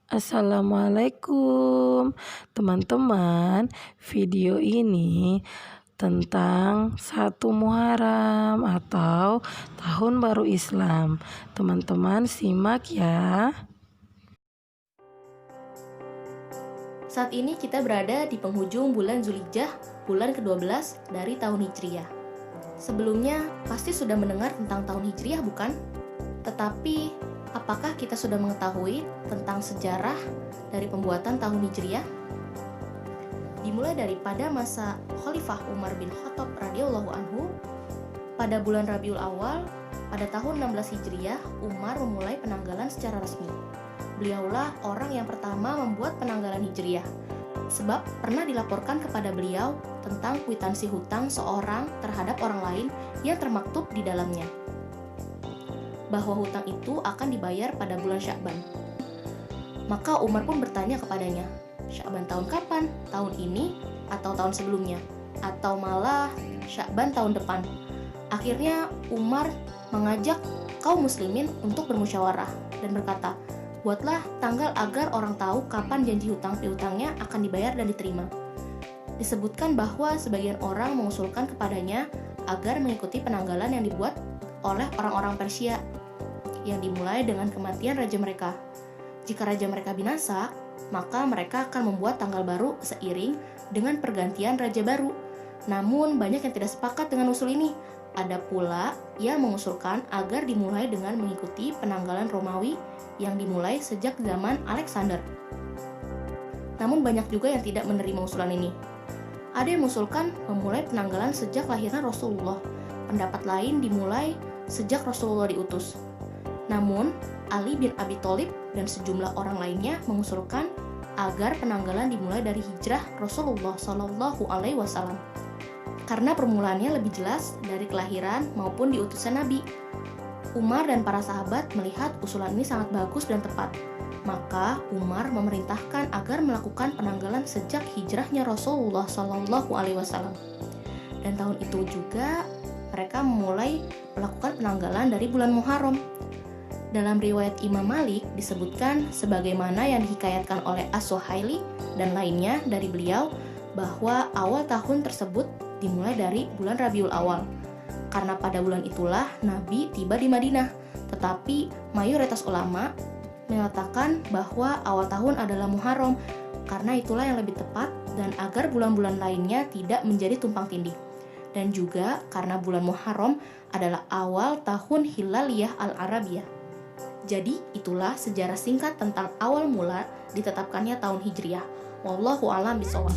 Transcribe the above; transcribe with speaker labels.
Speaker 1: Assalamualaikum teman-teman. Video ini tentang 1 Muharram atau Tahun Baru Islam. Teman-teman simak ya.
Speaker 2: Saat ini kita berada di penghujung bulan Zulhijjah, bulan ke-12 dari tahun Hijriah. Sebelumnya pasti sudah mendengar tentang tahun Hijriah, bukan? Tetapi apakah kita sudah mengetahui tentang sejarah dari pembuatan tahun Hijriah? Dimulai daripada masa Khalifah Umar bin Khattab radhiyallahu anhu, pada bulan Rabiul Awal pada tahun 16 Hijriah, Umar memulai penanggalan secara resmi. Beliaulah orang yang pertama membuat penanggalan Hijriah, sebab pernah dilaporkan kepada beliau tentang kwitansi hutang seorang terhadap orang lain yang termaktub di dalamnya, bahwa hutang itu akan dibayar pada bulan Sya'ban. Maka Umar pun bertanya kepadanya, Sya'ban tahun kapan? Tahun ini atau tahun sebelumnya? Atau malah Sya'ban tahun depan? Akhirnya Umar mengajak kaum muslimin untuk bermusyawarah dan berkata, buatlah tanggal agar orang tahu kapan janji hutang piutangnya akan dibayar dan diterima. Disebutkan bahwa sebagian orang mengusulkan kepadanya agar mengikuti penanggalan yang dibuat oleh orang-orang Persia yang dimulai dengan kematian raja mereka. Jika raja mereka binasa, maka mereka akan membuat tanggal baru seiring dengan pergantian raja baru. Namun banyak yang tidak sepakat dengan usul ini. Ada pula yang mengusulkan agar dimulai dengan mengikuti penanggalan Romawi yang dimulai sejak zaman Alexander. Namun banyak juga yang tidak menerima usulan ini. Ada yang mengusulkan memulai penanggalan sejak lahirnya Rasulullah. Pendapat lain dimulai sejak Rasulullah diutus. Namun, Ali bin Abi Thalib dan sejumlah orang lainnya mengusulkan agar penanggalan dimulai dari hijrah Rasulullah SAW. Karena permulaannya lebih jelas dari kelahiran maupun diutusnya Nabi. Umar dan para sahabat melihat usulan ini sangat bagus dan tepat. Maka Umar memerintahkan agar melakukan penanggalan sejak hijrahnya Rasulullah SAW. Dan tahun itu juga mereka mulai melakukan penanggalan dari bulan Muharram. Dalam riwayat Imam Malik disebutkan sebagaimana yang dihikayatkan oleh As-Suhaili dan lainnya dari beliau bahwa awal tahun tersebut dimulai dari bulan Rabiul Awal. Karena pada bulan itulah Nabi tiba di Madinah. Tetapi mayoritas ulama mengatakan bahwa awal tahun adalah Muharram, karena itulah yang lebih tepat dan agar bulan-bulan lainnya tidak menjadi tumpang tindih. Dan juga karena bulan Muharram adalah awal tahun Hilaliyah Al-Arabiyah. Jadi itulah sejarah singkat tentang awal mula ditetapkannya tahun Hijriah. Wallahu a'lam bishawab.